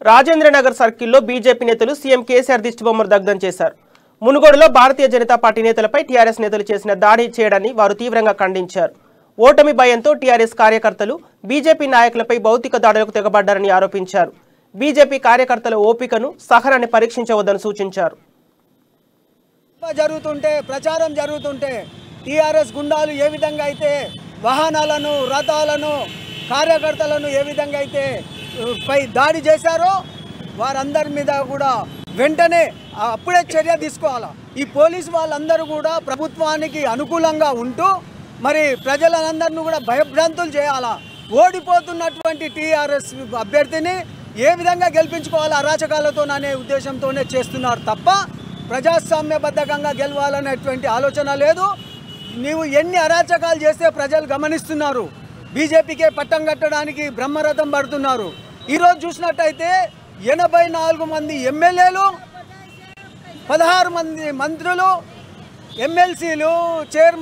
రాజేంద్రనగర్ సర్కిల్లో బీజేపీ నేతలు సీఎం కేసీఆర్ దిష్టిబొమ్మను దగ్ధం చేశారు. మునుగోడులో భారతీయ జనతా పార్టీ నేతలపై టీఆర్ఎస్ నేతలు చేసిన దాడి చేయడాన్ని వారు తీవ్రంగా ఖండించారు. ఓటమి భయంతో టీఆర్ఎస్ కార్యకర్తలు బీజేపీ నాయకులపై భౌతిక దాడులకు తెగబడ్డారని ఆరోపించారు. బీజేపీ కార్యకర్తల ఓపికను సహనాన్ని పరీక్షించవద్దని సూచించారు. ప్రచారం జరుగుతుంటే టీఆర్ఎస్ గుండాలు ఏ విధంగా అయితే వాహనాలను, రథాలను, కార్యకర్తలను ఏ విధంగా అయితే పై దాడి చేశారో వారందరి మీద కూడా వెంటనే అప్పుడే చర్య తీసుకోవాలా. ఈ పోలీసు వాళ్ళందరూ కూడా ప్రభుత్వానికి అనుకూలంగా ఉంటూ మరి ప్రజలందరినీ కూడా భయభ్రాంతులు చేయాలా. ఓడిపోతున్నటువంటి టీఆర్ఎస్ అభ్యర్థిని ఏ విధంగా గెలిపించుకోవాలా అరాచకాలతోననే ఉద్దేశంతోనే చేస్తున్నారు తప్ప ప్రజాస్వామ్యబద్ధంగా గెలవాలనేటువంటి ఆలోచన లేదు. నీవు ఎన్ని అరాచకాలు చేస్తే ప్రజలు గమనిస్తున్నారు. బీజేపీకే పట్టం కట్టడానికి బ్రహ్మరథం పడుతున్నారు. ఈరోజు చూసినట్టయితే 84 మంది ఎమ్మెల్యేలు, 16 మంది మంత్రులు, ఎమ్మెల్సీలు, చైర్మన్